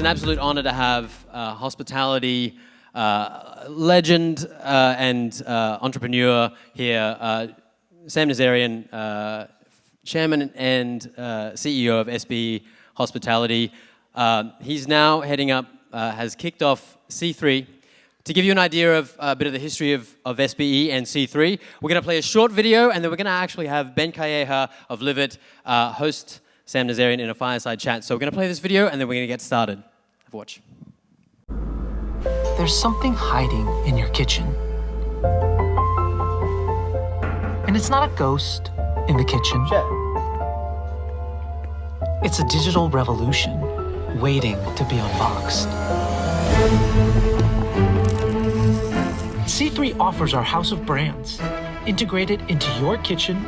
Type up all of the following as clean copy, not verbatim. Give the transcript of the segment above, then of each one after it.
an absolute honor to have hospitality legend and entrepreneur here, Sam Nazarian, Chairman and CEO of SBE Hospitality. He's now heading up, has kicked off C3. To give you an idea of a bit of the history of SBE and C3, we're going to play a short video, and then we're going to actually have Ben Calleja of LIVIT host Sam Nazarian in a fireside chat. So we're going to play this video, and then we're going to get started. Have a watch. There's something hiding in your kitchen. And it's not a ghost in the kitchen. Chef. It's a digital revolution waiting to be unboxed. C3 offers our house of brands, integrated into your kitchen,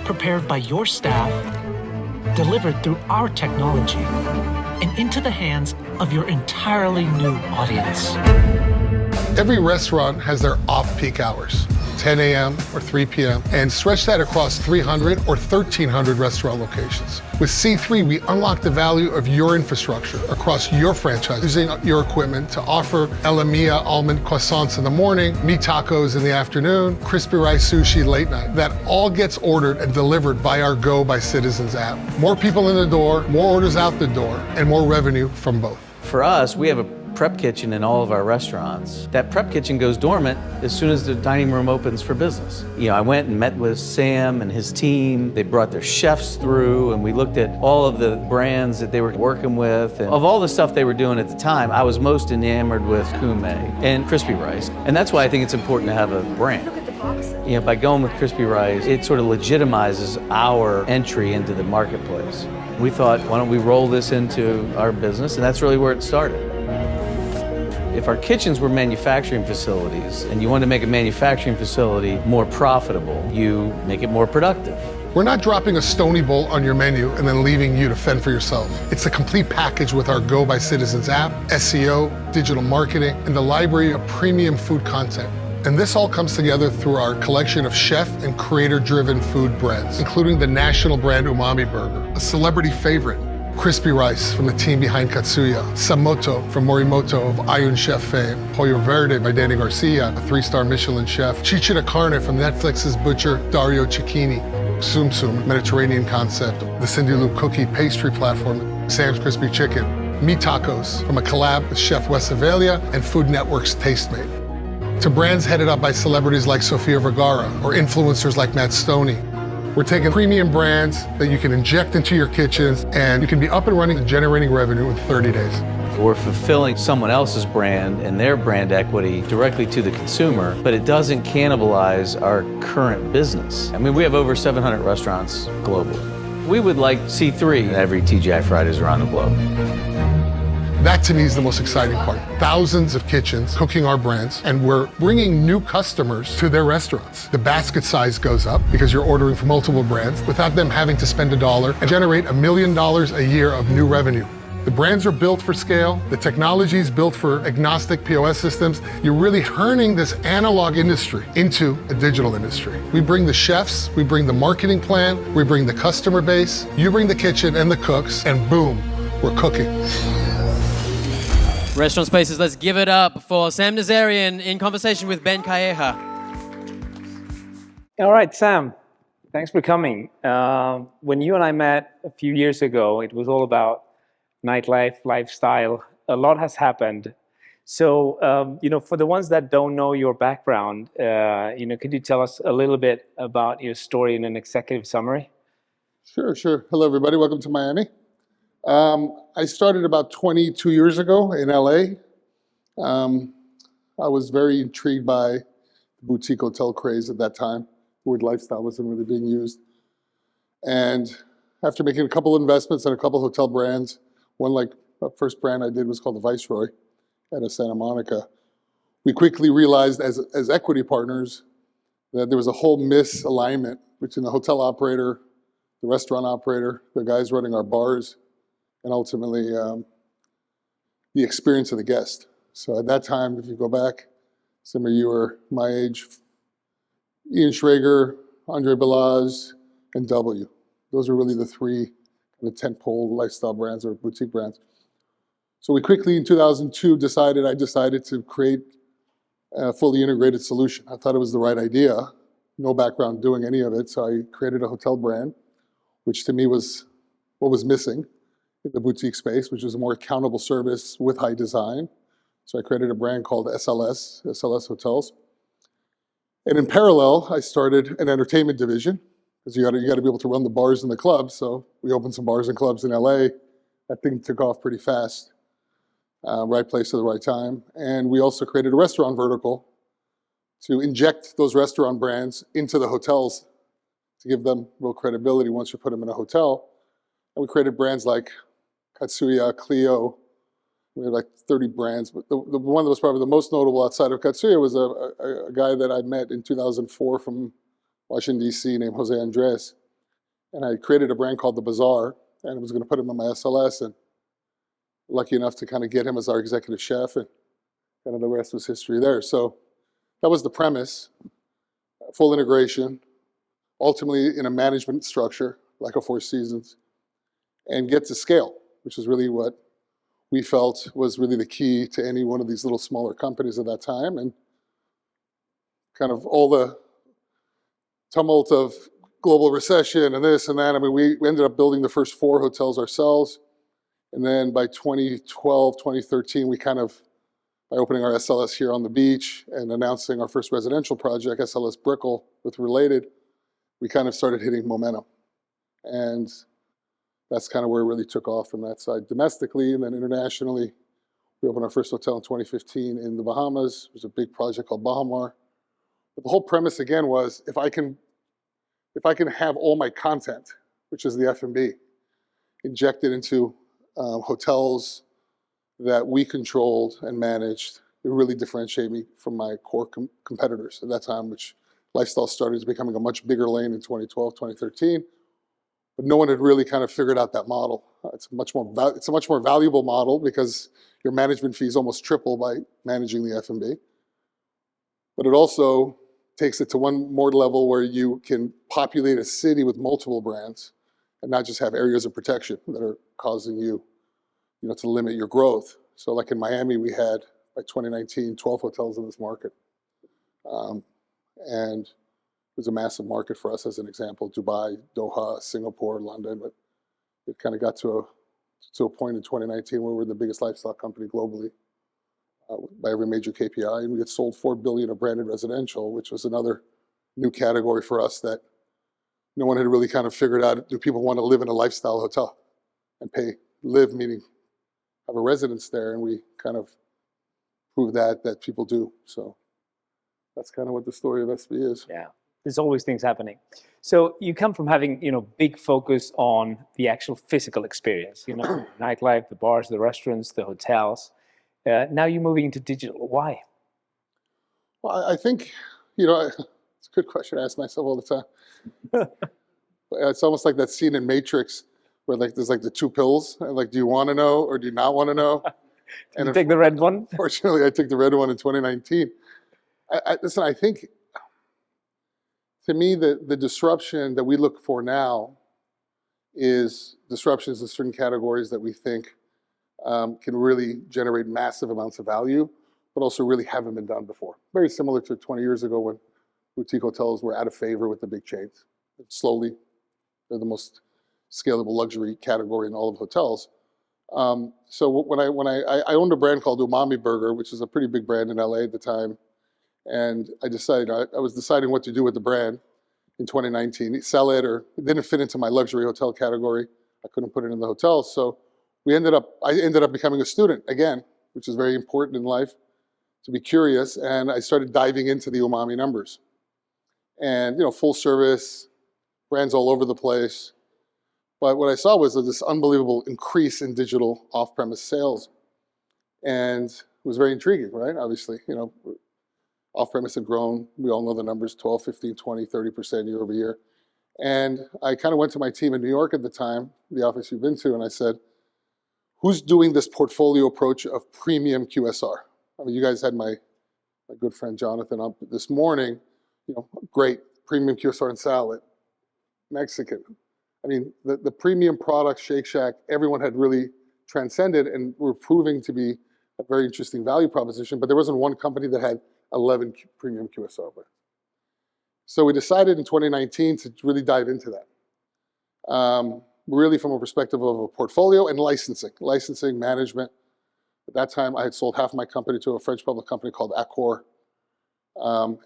prepared by your staff, delivered through our technology, and into the hands of your entirely new audience. Every restaurant has their off-peak hours, 10 a.m. or 3 p.m., and stretch that across 300 or 1,300 restaurant locations. With C3, we unlock the value of your infrastructure across your franchise, using your equipment to offer Elamia almond croissants in the morning, meat tacos in the afternoon, crispy rice sushi late night. That all gets ordered and delivered by our Go by Citizens app. More people in the door, more orders out the door, and more revenue from both. For us, we have a prep kitchen in all of our restaurants. That prep kitchen goes dormant as soon as the dining room opens for business. You know, I went and met with Sam and his team. They brought their chefs through, and we looked at all of the brands that they were working with. And of all the stuff they were doing at the time, I was most enamored with kume and crispy rice. And that's why I think it's important to have a brand. Look at the boxes. You know, by going with crispy rice, it sort of legitimizes our entry into the marketplace. We thought, why don't we roll this into our business? And that's really where it started. If our kitchens were manufacturing facilities and you want to make a manufacturing facility more profitable, you make it more productive. We're not dropping a Stony Bowl on your menu and then leaving you to fend for yourself. It's a complete package with our Go by Citizens app, SEO, digital marketing, and the library of premium food content. And this all comes together through our collection of chef and creator-driven food brands, including the national brand Umami Burger, a celebrity favorite, Crispy Rice from the team behind Katsuya, Samoto from Morimoto of Iron Chef fame, Pollo Verde by Danny Garcia, a 3-star Michelin chef, Ciccia Carne from Netflix's butcher Dario Cecchini, Tsum Tsum, Mediterranean concept, the Cindy Lou Cookie pastry platform, Sam's Crispy Chicken, meat tacos from a collab with Chef Wes Avelia and Food Network's Tastemate, to brands headed up by celebrities like Sofia Vergara or influencers like Matt Stoney. We're taking premium brands that you can inject into your kitchens, and you can be up and running and generating revenue in 30 days. We're fulfilling someone else's brand and their brand equity directly to the consumer, but it doesn't cannibalize our current business. I mean, we have over 700 restaurants globally. We would like C3 in every TGI Fridays around the globe. That to me is the most exciting part. Thousands of kitchens cooking our brands, and we're bringing new customers to their restaurants. The basket size goes up because you're ordering from multiple brands without them having to spend $1 and generate $1 million a year of new revenue. The brands are built for scale. The technology is built for agnostic POS systems. You're really turning this analog industry into a digital industry. We bring the chefs, we bring the marketing plan, we bring the customer base, you bring the kitchen and the cooks, and boom, we're cooking. Restaurant Spaces, let's give it up for Sam Nazarian in conversation with Ben Calleja. All right, Sam, thanks for coming. When you and I met a few years ago, it was all about nightlife, lifestyle. A lot has happened. So, for the ones that don't know your background, could you tell us a little bit about your story in an executive summary? Sure. Hello, everybody. Welcome to Miami. I started about 22 years ago in LA. I was very intrigued by the boutique hotel craze at that time. The word lifestyle wasn't really being used. And after making a couple investments in a couple hotel brands, one like the first brand I did was called the Viceroy out of Santa Monica. We quickly realized as equity partners that there was a whole misalignment between the hotel operator, the restaurant operator, the guys running our bars, and ultimately the experience of the guest. So at that time, if you go back, some of you are my age, Ian Schrager, Andre Balazs, and W. Those are really the three kind of tentpole lifestyle brands or boutique brands. So we quickly, in 2002, I decided to create a fully integrated solution. I thought it was the right idea. No background doing any of it, so I created a hotel brand, which to me was what was missing in the boutique space, which was a more accountable service with high design. So I created a brand called SLS Hotels. And in parallel, I started an entertainment division, because you got to be able to run the bars and the clubs. So we opened some bars and clubs in LA. That thing took off pretty fast. Right place at the right time. And we also created a restaurant vertical to inject those restaurant brands into the hotels to give them real credibility once you put them in a hotel. And we created brands like Katsuya, Clio. We had like 30 brands, but the one that was probably the most notable outside of Katsuya was a guy that I met in 2004 from Washington, D.C. named Jose Andres. And I created a brand called The Bazaar, and I was going to put him on my SLS, and lucky enough to kind of get him as our executive chef, and kind of the rest was history there. So that was the premise, full integration, ultimately in a management structure like a Four Seasons, and get to scale, which is really what we felt was really the key to any one of these little smaller companies at that time. And kind of all the tumult of global recession and this and that, I mean, we ended up building the first 4 hotels ourselves. And then by 2012, 2013, we kind of, by opening our SLS here on the beach and announcing our first residential project, SLS Brickell, with Related, we kind of started hitting momentum. And that's kind of where it really took off from that side domestically. And then internationally, we opened our first hotel in 2015 in the Bahamas. It was a big project called Bahamar. But the whole premise again was, if I can have all my content, which is the F&B, injected into hotels that we controlled and managed, it really differentiated me from my core competitors at that time, which lifestyle started becoming a much bigger lane in 2012, 2013. But no one had really kind of figured out that model. It's a much more valuable model because your management fees almost triple by managing the F&B. But it also takes it to one more level where you can populate a city with multiple brands and not just have areas of protection that are causing you, to limit your growth. So like in Miami, we had, by 2019, 12 hotels in this market. And it was a massive market for us, as an example. Dubai, Doha, Singapore, London. But it kind of got to a point in 2019 where we're the biggest lifestyle company globally by every major KPI. And we had sold $4 billion of branded residential, which was another new category for us that no one had really kind of figured out. Do people want to live in a lifestyle hotel and live, meaning have a residence there? And we kind of proved that people do. So that's kind of what the story of SB is. Yeah, there's always things happening. So you come from having, big focus on the actual physical experience, nightlife, the bars, the restaurants, the hotels. Now you're moving into digital. Why? Well, I think, it's a good question I ask myself all the time. It's almost like that scene in Matrix where there's the 2 pills, and do you want to know or do you not want to know? And you take the red one? Fortunately, I took the red one in 2019. Listen, I think, to me, the disruption that we look for now is disruptions in certain categories that we think can really generate massive amounts of value, but also really haven't been done before. Very similar to 20 years ago when boutique hotels were out of favor with the big chains. Slowly, they're the most scalable luxury category in all of hotels. So when I owned a brand called Umami Burger, which is a pretty big brand in LA at the time, and I was deciding what to do with the brand in 2019, sell it, or it didn't fit into my luxury hotel category. I couldn't put it in the hotels, so I ended up becoming a student again, which is very important in life, to be curious, and I started diving into the Umami numbers. And full service, brands all over the place. But what I saw was this unbelievable increase in digital off-premise sales. And it was very intriguing, right? Obviously, off-premise had grown. We all know the numbers, 12, 15, 20, 30% year over year. And I kind of went to my team in New York at the time, the office you've been to, and I said, who's doing this portfolio approach of premium QSR? I mean, you guys had my good friend Jonathan up this morning. Great, premium QSR and salad, Mexican. I mean, the premium products, Shake Shack, everyone had really transcended and were proving to be a very interesting value proposition, but there wasn't one company that had 11 premium QSR brands. So we decided in 2019 to really dive into that, really from a perspective of a portfolio and licensing management. At that time, I had sold half my company to a French public company called Accor,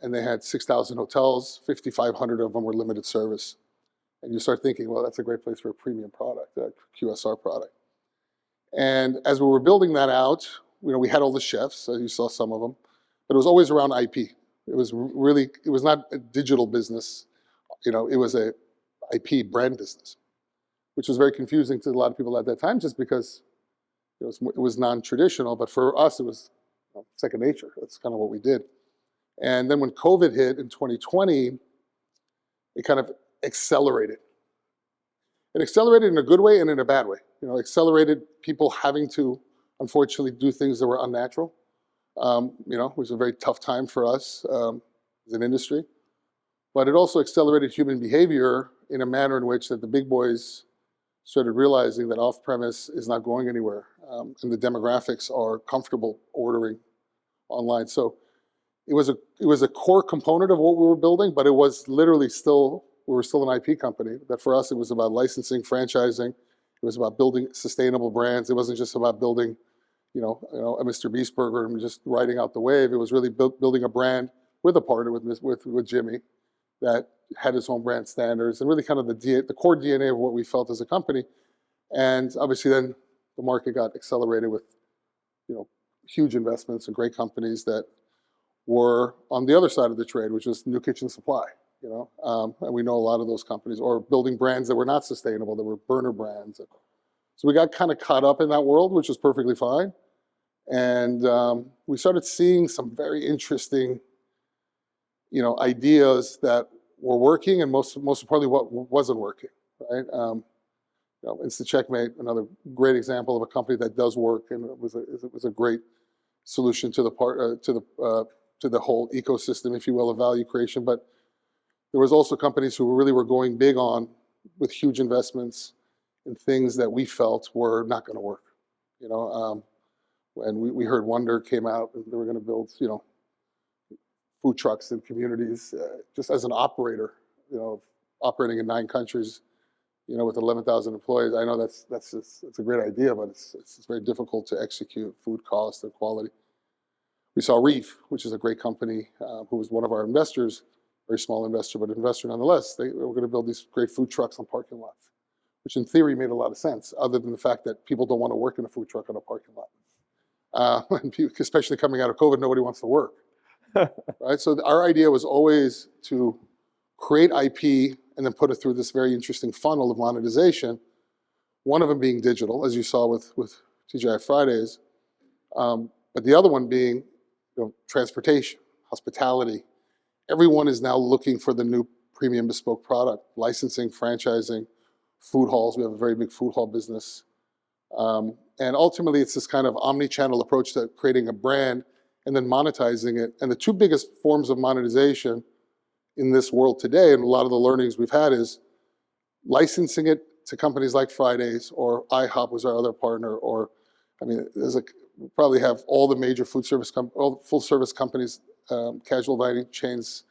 and they had 6,000 hotels, 5,500 of them were limited service. And you start thinking, well, that's a great place for a premium product, a QSR product. And as we were building that out, we had all the chefs, so you saw some of them, but it was always around IP. It was not a digital business, it was a IP brand business, which was very confusing to a lot of people at that time, just because it was non-traditional. But for us, it was second nature. That's kind of what we did. And then when COVID hit in 2020, it kind of accelerated. It accelerated in a good way and in a bad way. Accelerated people having to, unfortunately, do things that were unnatural. It was a very tough time for us as an industry. But it also accelerated human behavior in a manner in which that the big boys started realizing that off-premise is not going anywhere, and the demographics are comfortable ordering online. So it was a core component of what we were building, but it was literally we were still an IP company. That for us, it was about licensing, franchising. It was about building sustainable brands. It wasn't just about building, a Mr. Beast burger and just riding out the wave. It was really building a brand with a partner, with Jimmy, that had its own brand standards and really kind of the core DNA of what we felt as a company. And obviously then the market got accelerated with, huge investments and great companies that were on the other side of the trade, which was new kitchen supply, and we know a lot of those companies, or building brands that were not sustainable, that were burner brands. So we got kind of caught up in that world, which was perfectly fine. And we started seeing some very interesting, ideas that were working, and most importantly, what wasn't working, right? Instant Checkmate, another great example of a company that does work, and it was a great solution to the whole ecosystem, if you will, of value creation. But there was also companies who really were going big on with huge investments in things that we felt were not going to work. And we heard Wonder came out and they were going to build, food trucks in communities, just as an operator, operating in 9 countries, with 11,000 employees. I know it's a great idea, but it's very difficult to execute food cost and quality. We saw Reef, which is a great company, who was one of our investors, very small investor, but investor nonetheless. They were going to build these great food trucks on parking lots, which in theory made a lot of sense, other than the fact that people don't want to work in a food truck on a parking lot. Especially coming out of COVID, nobody wants to work. Right? So our idea was always to create IP and then put it through this very interesting funnel of monetization, one of them being digital, as you saw with TGI Fridays, but the other one being transportation, hospitality. Everyone is now looking for the new premium bespoke product, licensing, franchising, food halls. We have a very big food hall business. And ultimately, it's this kind of omni-channel approach to creating a brand and then monetizing it. And the two biggest forms of monetization in this world today, and a lot of the learnings we've had, is licensing it to companies like Fridays, or IHOP was our other partner, or, we probably have all the major all full service companies, casual dining chains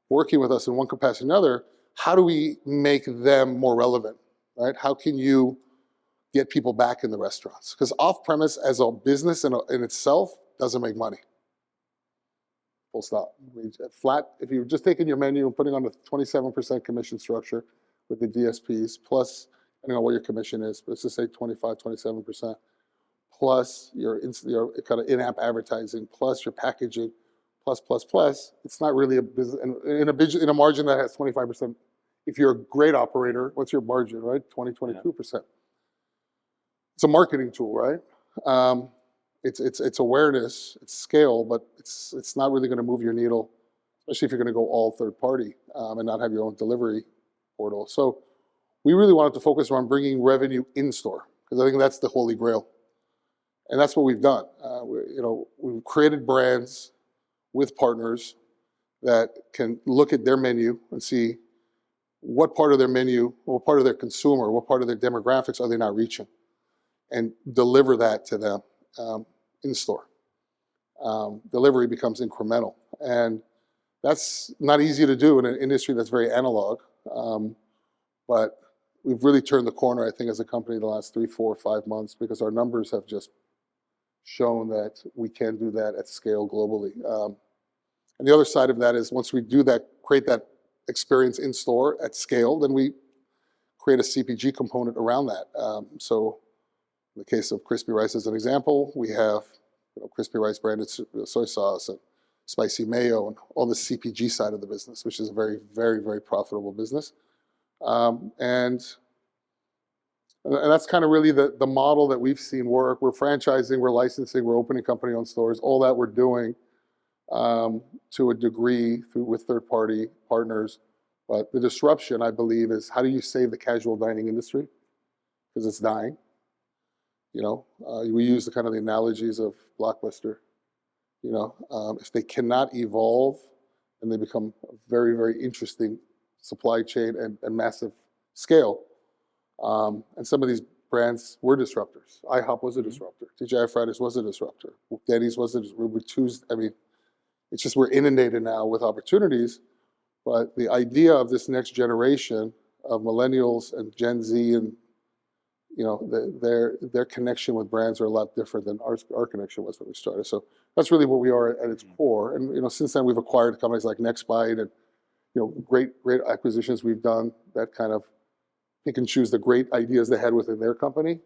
working with us in one capacity or another. How do we make them more relevant, right? How can you get people back in the restaurants? Because off-premise as a business in itself doesn't make money. Full stop. Flat, if you're just taking your menu and putting on a 27% commission structure with the DSPs, plus, I don't know what your commission is, but let's just say 25, 27%, plus your kind of in-app advertising, plus your packaging, plus, it's not really a business. In a margin that has 25%, if you're a great operator, what's your margin, right? 20, 22%. Yeah. It's a marketing tool, right? It's awareness, it's scale, but it's not really going to move your needle, especially if you're going to go all third party and not have your own delivery portal. So we really wanted to focus on bringing revenue in store, because I think that's the holy grail, and that's what we've done. We've created brands with partners that can look at their menu and see what part of their menu, what part of their consumer, what part of their demographics are they not reaching. and deliver that to them in store. Delivery becomes incremental, and that's not easy to do in an industry that's very analog. But we've really turned the corner, I think, as a company the last 3, 4, 5 months, because our numbers have just shown that we can do that at scale globally. And the other side of that is once we do that, create that experience in store at scale, then we create a CPG component around that. So in the case of crispy rice as an example, we have crispy rice branded soy sauce and spicy mayo and all the CPG side of the business, which is a very, very, very profitable business. And that's kind of really the model that we've seen work. We're franchising, we're licensing, we're opening company-owned stores, all that we're doing to a degree with third-party partners. But the disruption, I believe, is how do you save the casual dining industry? Because it's dying. We use the kind of the analogies of Blockbuster. If they cannot evolve and they become a very, very interesting supply chain and massive scale, and some of these brands were disruptors. IHOP was a disruptor. TGI Fridays was a disruptor. Denny's was a disruptor. I mean, it's just we're inundated now with opportunities. But the idea of this next generation of millennials and Gen Z and their connection with brands are a lot different than our connection was when we started. So that's really what we are at its core. And since then we've acquired companies like Nextbite and great acquisitions we've done that kind of pick and choose the great ideas they had within their company.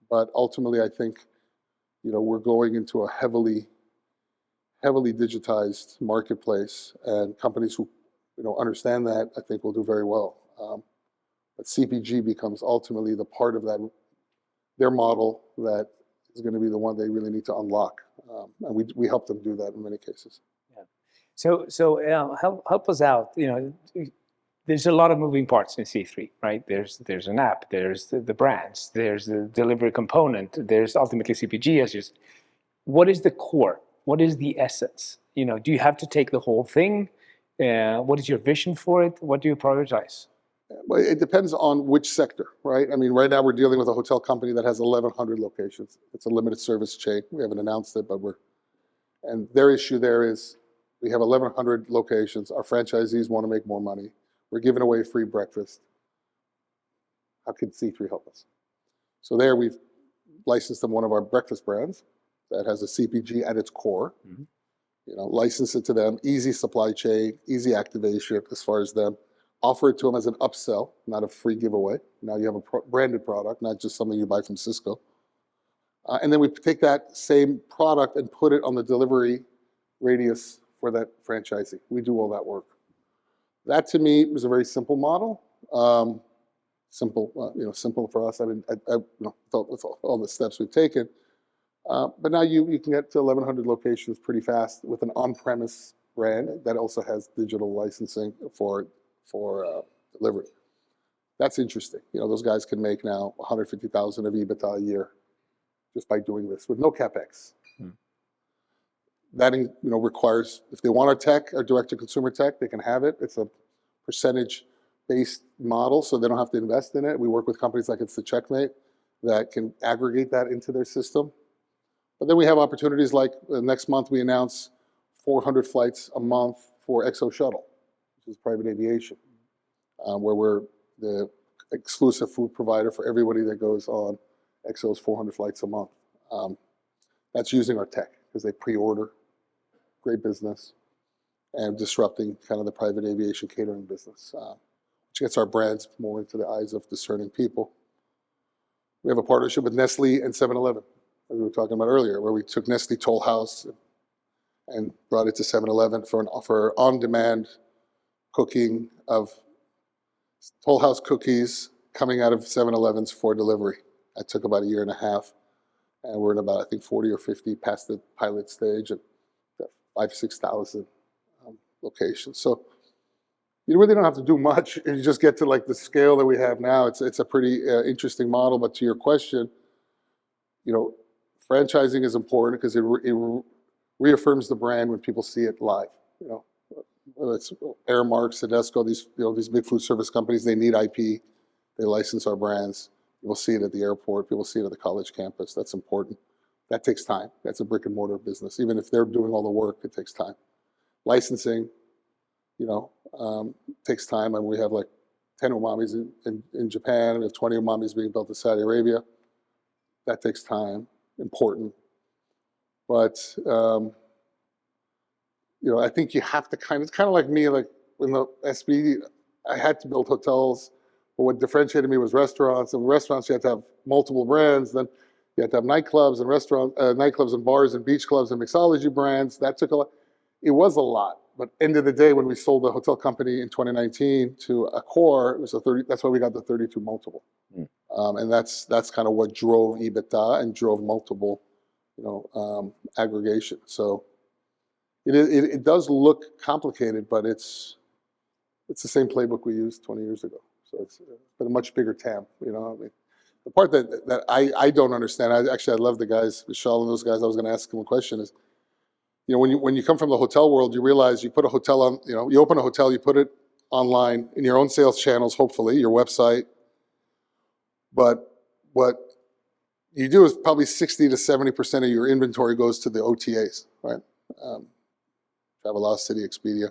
But ultimately, I think we're going into a heavily digitized marketplace, and companies who understand that, I think, will do very well. But CPG becomes ultimately the part of their model that is going to be the one they really need to unlock. And we help them do that in many cases. Yeah. So help us out. There's a lot of moving parts in C3, right? There's an app, there's the brands, there's the delivery component, there's ultimately CPG. What is the core? What is the essence? Do you have to take the whole thing? What is your vision for it? What do you prioritize? Well, it depends on which sector, right? I mean, right now we're dealing with a hotel company that has 1,100 locations. It's a limited service chain. We haven't announced it, and their issue there is we have 1,100 locations. Our franchisees want to make more money. We're giving away free breakfast. How can C3 help us? So there we've licensed them one of our breakfast brands that has a CPG at its core. Mm-hmm. License it to them, easy supply chain, easy activation as far as them. Offer it to them as an upsell, not a free giveaway. Now you have a branded product, not just something you buy from Cisco. And then we take that same product and put it on the delivery radius for that franchisee. We do all that work. That to me was a very simple model. Simple for us. I mean, I thought with all the steps we've taken. But now you can get to 1,100 locations pretty fast with an on-premise brand that also has digital licensing for delivery. That's interesting. Those guys can make now 150,000 of EBITDA a year just by doing this with no capex. That requires, if they want our tech, our direct-to-consumer tech, they can have it. It's a percentage-based model, so they don't have to invest in it. We work with companies like It's the Checkmate that can aggregate that into their system. But then we have opportunities like next month we announce 400 flights a month for XO Shuttle, which is private aviation, where we're the exclusive food provider for everybody that goes on XO's 400 flights a month. That's using our tech because they pre-order. Great business, and disrupting kind of the private aviation catering business, which gets our brands more into the eyes of discerning people. We have a partnership with Nestle and 7-Eleven, as we were talking about earlier, where we took Nestle Toll House and brought it to 7-Eleven for on-demand cooking of Toll House cookies coming out of 7-Elevens for delivery. That took about a year and a half, and we're in about, I think, 40 or 50 past the pilot stage, and 5,000-6,000 locations. So you really don't have to do much. You just get to like the scale that we have now. It's a pretty interesting model. But to your question, franchising is important because it reaffirms the brand when people see it live. Whether it's Airmark, Sedesco, these big food service companies, they need IP. They license our brands. People see it at the airport. People see it at the college campus. That's important. That takes time. That's a brick and mortar business. Even if they're doing all the work, it takes time. Licensing, takes time. And we have like 10 umamis in Japan. We have 20 umamis being built in Saudi Arabia. That takes time. Important. But, I think you have to it's kind of like me, like in the SB, I had to build hotels. But what differentiated me was restaurants. And restaurants, you had to have multiple brands. Then you had to have nightclubs and nightclubs and bars and beach clubs and mixology brands. That took a lot. It was a lot. But end of the day, when we sold the hotel company in 2019 to Accor, it was that's why we got the 32 multiple. And that's kind of what drove EBITDA and drove multiple, aggregation. So it does look complicated, but it's the same playbook we used 20 years ago. So it's been a much bigger TAM. The part that I don't understand, I love the guys, Vishal and those guys. I was going to ask them a question is, when you come from the hotel world, you realize you put a hotel on, you open a hotel, you put it online in your own sales channels, hopefully, your website. But what you do is probably 60 to 70% of your inventory goes to the OTAs, right? Travelocity, Expedia.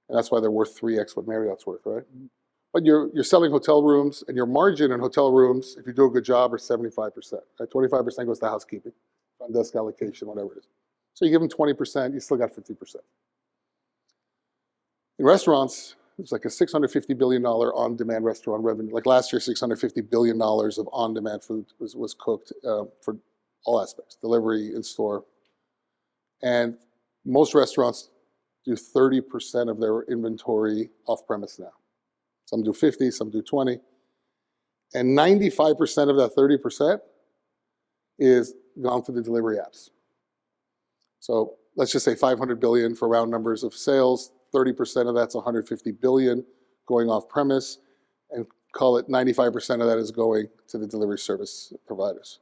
And that's why they're worth 3x what Marriott's worth, right? But you're selling hotel rooms, and your margin in hotel rooms, if you do a good job, are 75%. Right? 25% goes to housekeeping, front desk allocation, whatever it is. So you give them 20%, you still got 50%. In restaurants, it's like a $650 billion on-demand restaurant revenue. Like last year, $650 billion of on-demand food was cooked for all aspects, delivery, in-store. And most restaurants do 30% of their inventory off-premise now. Some do 50, some do 20. And 95% of that 30% is gone through the delivery apps. So let's just say 500 billion for round numbers of sales. 30% of that's 150 billion going off premise, and call it 95% of that is going to the delivery service providers.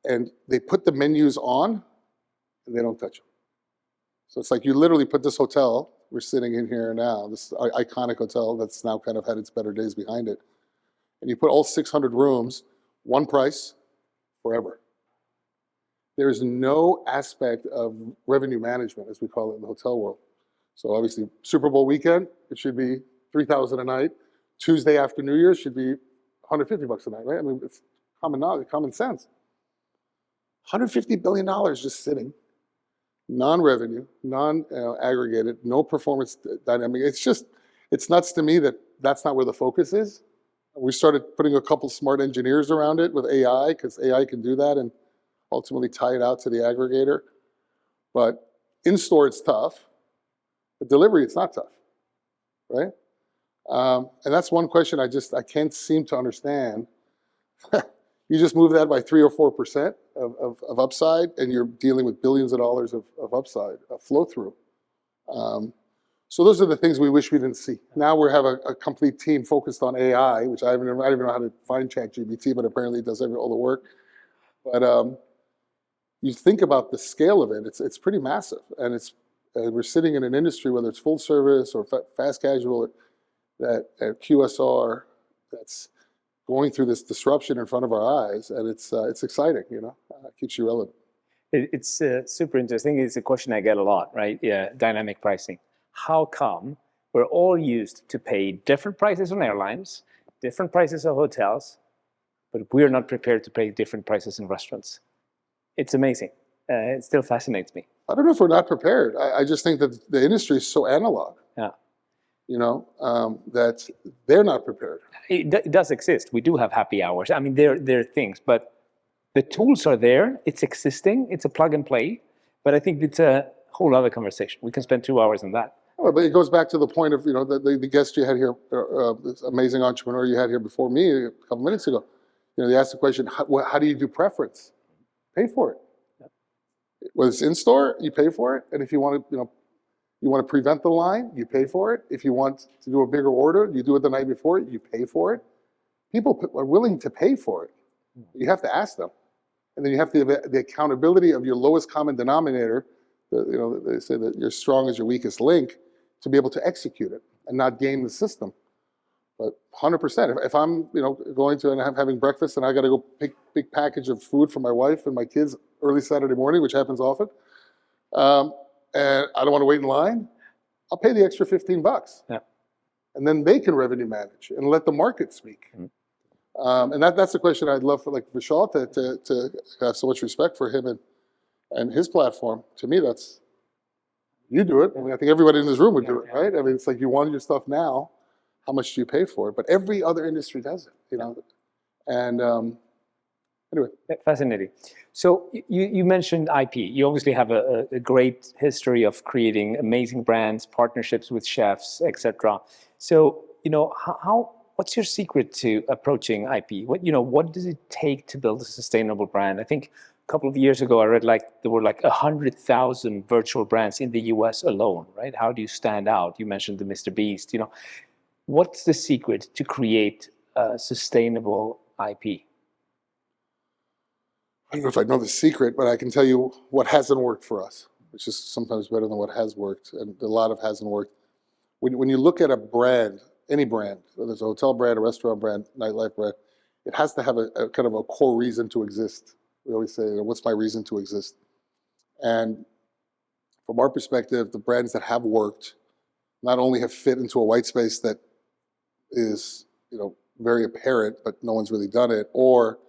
And they put the menus on and they don't touch them. So it's like you literally put this hotel, we're sitting in here now, this iconic hotel that's now kind of had its better days behind it, and you put all 600 rooms, one price, forever. There's no aspect of revenue management, as we call it in the hotel world. So obviously, Super Bowl weekend, it should be $3,000 a night. Tuesday after New Year's should be $150 a night, right? I mean, it's common knowledge, common sense. $150 billion just sitting, non-revenue, non-aggregated, no performance dynamic. It's nuts to me that that's not where the focus is. We started putting a couple smart engineers around it with AI, because AI can do that and ultimately tie it out to the aggregator. But in-store, it's tough. But delivery, it's not tough, right? And that's one question I can't seem to understand. You just move that by 3 or 4% of upside, and you're dealing with billions of dollars of upside, flow through. So those are the things we wish we didn't see. Now we have a complete team focused on AI, which I don't even know how to find ChatGPT, but apparently it does all the work. But you think about the scale of it, it's pretty massive, and we're sitting in an industry, whether it's full service or fast casual, that at QSR, that's going through this disruption in front of our eyes, and it's exciting, it keeps you relevant. It's super interesting. It's a question I get a lot, right? Yeah, dynamic pricing. How come we're all used to pay different prices on airlines, different prices on hotels, but we're not prepared to pay different prices in restaurants? It's amazing. It still fascinates me. I don't know if we're not prepared. I just think that the industry is so analog. Yeah. That they're not prepared. It does exist. We do have happy hours. I mean, there are things, but the tools are there. It's existing. It's a plug and play. But I think it's a whole other conversation. We can spend 2 hours on that. Oh, but it goes back to the point of, the guest you had here, this amazing entrepreneur you had here before me a couple minutes ago. They asked the question, how do you do preference? Pay for it. Yeah. Whether it's in store, you pay for it. And if you want to, you want to prevent the line, you pay for it. If you want to do a bigger order, you do it the night before, you pay for it. People are willing to pay for it. You have to ask them. And then you have to have the accountability of your lowest common denominator. They say that you're strong as your weakest link, to be able to execute it and not game the system. But 100%. If I'm, going to and having breakfast and I got to go pick big package of food for my wife and my kids early Saturday morning, which happens often, and I don't want to wait in line, I'll pay the extra $15. Yeah. And then they can revenue manage and let the market speak. And that's the question I'd love for like Vishal to have so much respect for him and his platform. To me, that's, you do it. I mean, I think everybody in this room would do it, right? I mean, it's like you want your stuff now. How much do you pay for it? But every other industry does it, And anyway. Fascinating. So you mentioned IP. You obviously have a great history of creating amazing brands, partnerships with chefs, etc. So, what's your secret to approaching IP? What does it take to build a sustainable brand? I think a couple of years ago, I read there were 100,000 virtual brands in the US alone, right? How do you stand out? You mentioned the Mr. Beast, What's the secret to create sustainable IP? I don't know if I know the secret, but I can tell you what hasn't worked for us, which is sometimes better than what has worked, and a lot of hasn't worked. When you look at a brand, any brand, whether it's a hotel brand, a restaurant brand, nightlife brand, it has to have a kind of a core reason to exist. We always say, what's my reason to exist? And from our perspective, the brands that have worked not only have fit into a white space that is, very apparent, but no one's really done it, or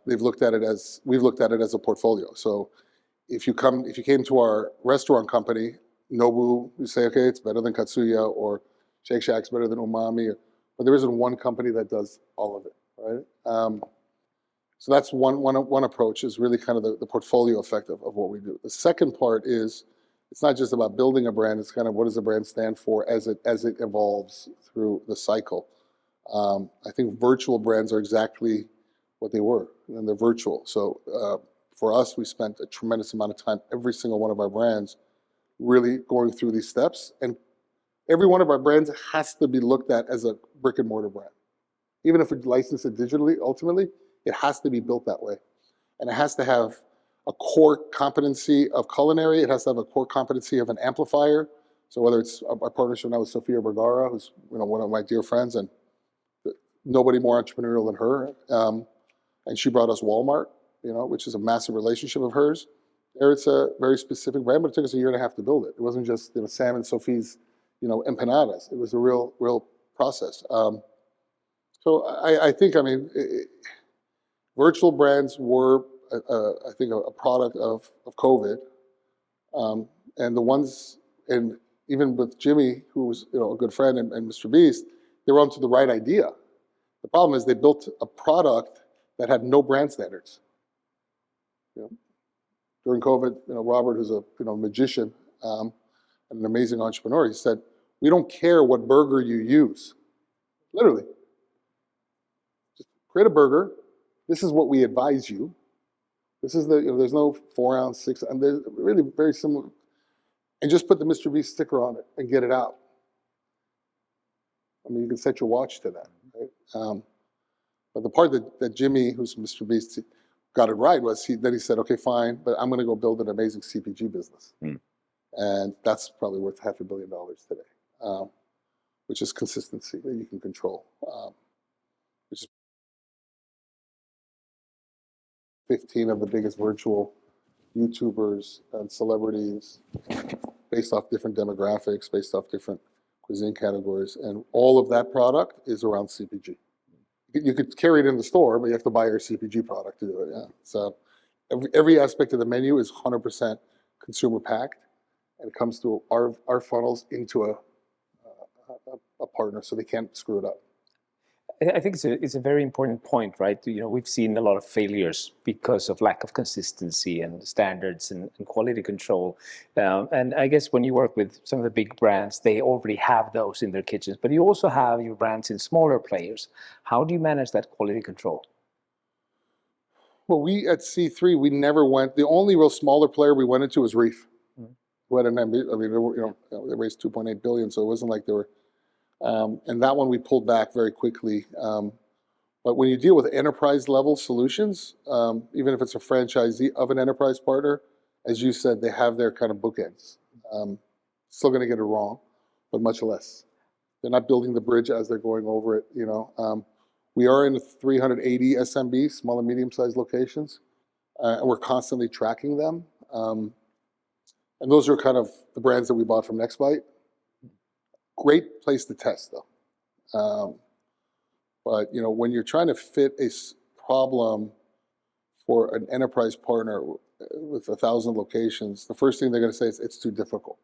we've looked at it as a portfolio. So if you came to our restaurant company, Nobu, you say, okay, it's better than Katsuya, or Shake Shack's better than Umami, but there isn't one company that does all of it, right? So that's one approach, is really kind of the portfolio effect of what we do. The second part is, it's not just about building a brand, it's kind of what does the brand stand for as it evolves through the cycle. I think virtual brands are exactly what they were, and they're virtual. So for us, we spent a tremendous amount of time, every single one of our brands, really going through these steps. And every one of our brands has to be looked at as a brick and mortar brand. Even if we license it digitally, ultimately, it has to be built that way. And it has to have a core competency of culinary. It has to have a core competency of an amplifier. So whether it's our partnership now with Sofia Vergara, who's one of my dear friends, and nobody more entrepreneurial than her. And she brought us Walmart, which is a massive relationship of hers. There, it's a very specific brand, but it took us a year and a half to build it. It wasn't just Sam and Sophie's, empanadas. It was a real process. So I think, virtual brands were, I think, a product of COVID, and the ones, and even with Jimmy, who was a good friend, and Mr. Beast, they were onto the right idea. The problem is they built a product that had no brand standards. During COVID, Robert, who's a magician and an amazing entrepreneur, he said, "We don't care what burger you use, literally. Just create a burger. This is what we advise you. This is there's no 4-ounce, 6, and they're really very similar. And just put the Mr. Beast sticker on it and get it out. You can set your watch to that, right? But the part that Jimmy, who's Mr. Beast, got it right was he said, okay, fine, but I'm going to go build an amazing CPG business. And that's probably worth $500 million today, which is consistency that you can control, which is 15 of the biggest virtual YouTubers and celebrities based off different demographics, based off different cuisine categories, and all of that product is around CPG. You could carry it in the store, but you have to buy our CPG product to do it. Yeah. So every aspect of the menu is 100% consumer packed, and it comes through our funnels into a partner, so they can't screw it up. I think it's a very important point, right? We've seen a lot of failures because of lack of consistency and standards and quality control. And I guess when you work with some of the big brands, they already have those in their kitchens, but you also have your brands in smaller players. How do you manage that quality control? Well, we at C3, we never went, the only real smaller player we went into was Reef. Who had an they raised 2.8 billion, so it wasn't like they were, and that one we pulled back very quickly. But when you deal with enterprise level solutions, even if it's a franchisee of an enterprise partner, as you said, they have their kind of bookends. Still going to get it wrong, but much less. They're not building the bridge as they're going over it, you know. We are in 380 SMB, small and medium-sized locations, and we're constantly tracking them. And those are kind of the brands that we bought from Nextbite. Great place to test, though. But you know, when you're trying to fit a problem for an enterprise partner with 1,000 locations, the first thing they're going to say is it's too difficult,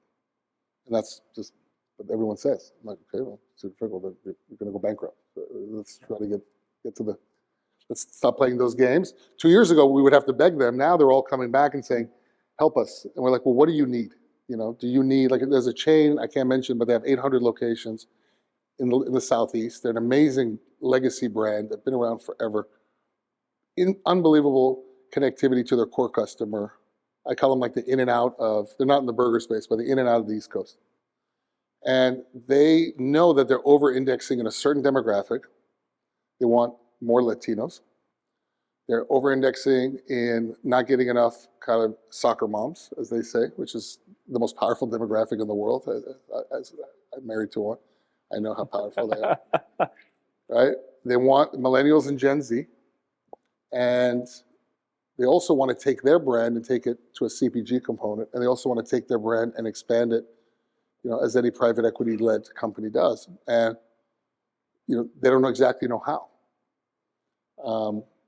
and that's just what everyone says. I'm like, okay, well, it's too difficult. You're going to go bankrupt. So let's try to get to the. Let's stop playing those games. 2 years ago, we would have to beg them. Now they're all coming back and saying, help us. And we're like, well, what do you need? You know, do you need, like, there's a chain I can't mention, but they have 800 locations in the Southeast. They're an amazing legacy brand. They've been around forever. Unbelievable connectivity to their core customer. I call them like the in and out of, they're not in the burger space, but the in and out of the East Coast. And they know that they're over-indexing in a certain demographic. They want more Latinos. They're over-indexing in not getting enough kind of soccer moms, as they say, which is the most powerful demographic in the world. As I'm married to one, I know how powerful they are. Right? They want millennials and Gen Z, and they also want to take their brand and take it to a CPG component, and they also want to take their brand and expand it, you know, as any private equity-led company does. And you know, they don't exactly know how.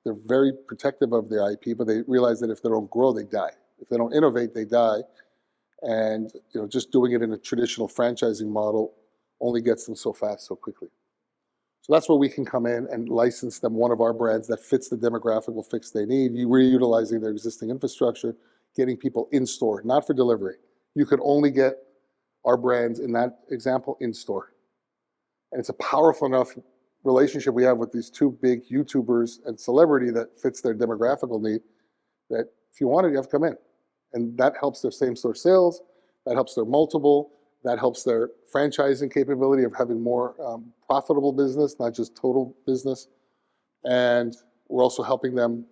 They're very protective of their IP, but they realize that if they don't grow, they die. If they don't innovate, they die. And you know, just doing it in a traditional franchising model only gets them so fast, so quickly. So that's where we can come in and license them one of our brands that fits the demographical fix they need, reutilizing their existing infrastructure, getting people in store, not for delivery. You could only get our brands in that example in store. And it's a powerful enough relationship we have with these two big YouTubers and celebrity that fits their demographical need, that if you want it, you have to come in. And that helps their same-store sales, that helps their multiple, that helps their franchising capability of having more profitable business, not just total business. And we're also helping them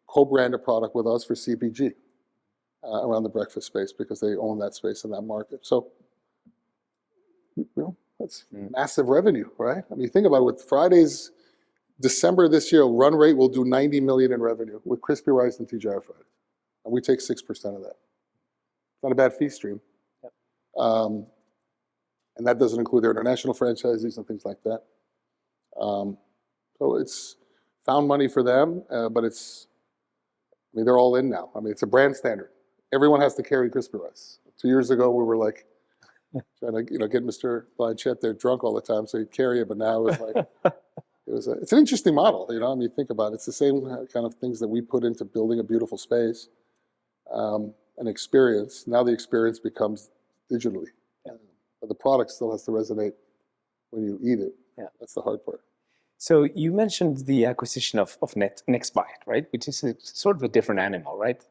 co-brand a product with us for CPG around the breakfast space because they own that space in that market. So, you know, that's massive revenue, right? I mean, think about it. With Fridays, December this year, run rate will do 90 million in revenue with crispy rice and TGI Fridays. And we take 6% of that. It's not a bad fee stream. Yep. And that doesn't include their international franchisees and things like that. So it's found money for them, but it's, I mean, they're all in now. I mean, it's a brand standard. Everyone has to carry crispy rice. 2 years ago, we were like, trying to, you know, get Mr. Blanchett there drunk all the time so he'd carry it, but now it was like, it's an interesting model, you know. I mean, think about it. It's the same kind of things that we put into building a beautiful space, an experience. Now the experience becomes digitally, but the product still has to resonate when you eat it. Yeah, that's the hard part. So you mentioned the acquisition of Nextbite, right? Which is sort of a different animal, right?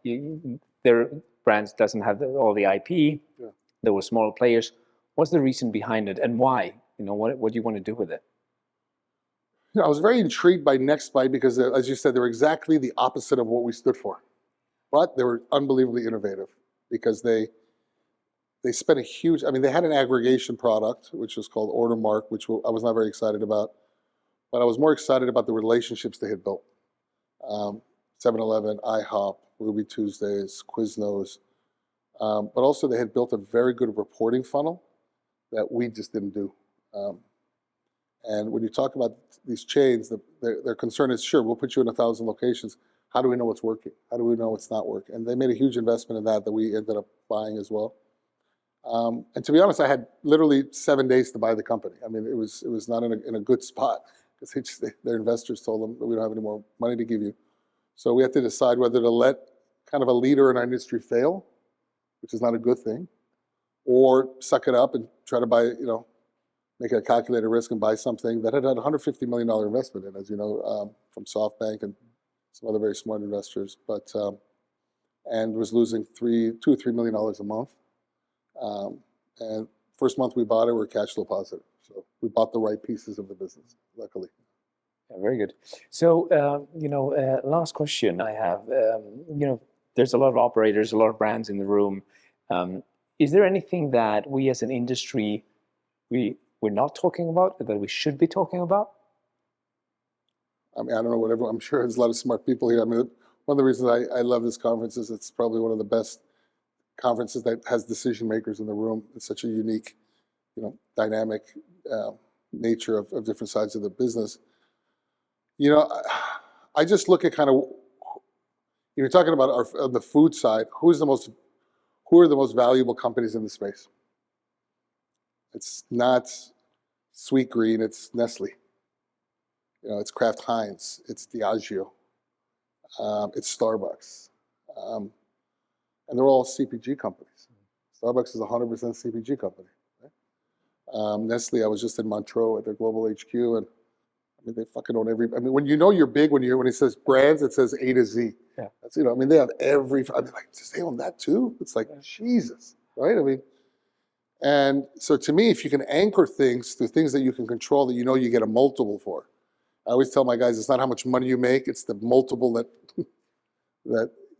Their brands doesn't have all the IP. Yeah. There were smaller players. What's the reason behind it, and why? You know, what do you want to do with it? You know, I was very intrigued by Nextbite because, as you said, they were exactly the opposite of what we stood for. But they were unbelievably innovative because they spent a huge, I mean, they had an aggregation product, which was called Ordermark, which I was not very excited about. But I was more excited about the relationships they had built. 7-Eleven, IHOP, Ruby Tuesdays, Quiznos. But also they had built a very good reporting funnel that we just didn't do. And when you talk about these chains, their concern is, sure, we'll put you in 1,000 locations. How do we know what's working? How do we know what's not working? And they made a huge investment in that we ended up buying as well. And to be honest, I had literally 7 days to buy the company. I mean, it was not in a good spot because their investors told them that we don't have any more money to give you. So we had to decide whether to let kind of a leader in our industry fail, which is not a good thing, or suck it up and try to buy, you know, make a calculated risk and buy something that had a $150 million investment in, as you know, from SoftBank and some other very smart investors, but and was losing $2 or $3 million a month. And first month we bought it, we were cash flow positive. So we bought the right pieces of the business, luckily. Yeah, very good. So, you know, last question I have, you know, there's a lot of operators, a lot of brands in the room. Is there anything that we as an industry, we we're not talking about, that we should be talking about? I mean, I don't know what everyone, I'm sure there's a lot of smart people here. I mean, one of the reasons I love this conference is it's probably one of the best conferences that has decision makers in the room. It's such a unique, dynamic nature of different sides of the business. I just look at kind of, you're talking about on the food side, who are the most valuable companies in the space? It's not Sweet Green, it's Nestle. It's Kraft Heinz, it's Diageo, it's Starbucks. And they're all CPG companies. Starbucks is 100% CPG company. Right? Nestle, I was just in Montreux at their global HQ, and I mean, they fucking own every. I mean, when you're big, when it says brands, it says A to Z. Yeah. That's I mean, they have every. I mean, like, does they own that too? It's like Jesus, right? I mean, and so to me, if you can anchor things through things that you can control, that you get a multiple for. I always tell my guys, it's not how much money you make; it's the multiple that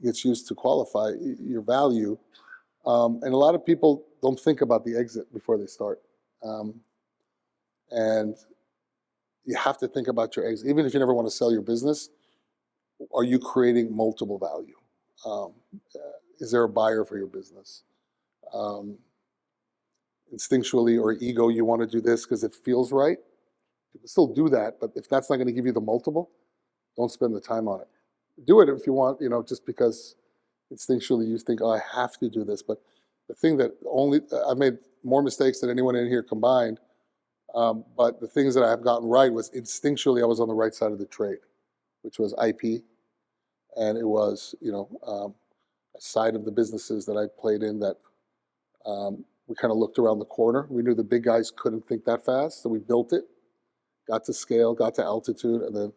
gets used to qualify your value. And a lot of people don't think about the exit before they start. And you have to think about your exit. Even if you never want to sell your business, are you creating multiple value? Is there a buyer for your business? Instinctually or ego, you want to do this because it feels right. You can still do that, but if that's not going to give you the multiple, don't spend the time on it. Do it if you want, just because instinctually you think, oh, I have to do this. But the thing that I've made more mistakes than anyone in here combined, but the things that I have gotten right was instinctually I was on the right side of the trade, which was IP, and it was, a side of the businesses that I played in that we kind of looked around the corner. We knew the big guys couldn't think that fast, so we built it, got to scale, got to altitude, and then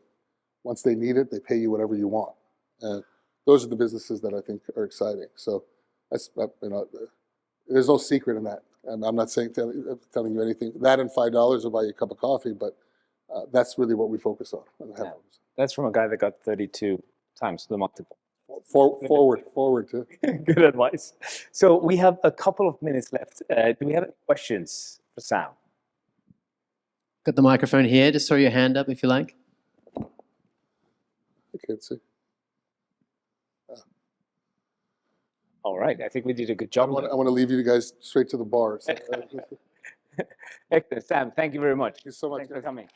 once they need it, they pay you whatever you want. And those are the businesses that I think are exciting. So there's no secret in that. And I'm not telling you anything. That and $5 will buy you a cup of coffee, but that's really what we focus on. Yeah. That's from a guy that got 32 times the multiple. Forward too. Good advice. So we have a couple of minutes left. Do we have any questions for Sam? Got the microphone here. Just throw your hand up if you like. I can't see. All right. I think we did a good job. I want to leave you guys straight to the bar. So. Excellent. Sam, thank you very much. Thank you so much. Thanks for coming.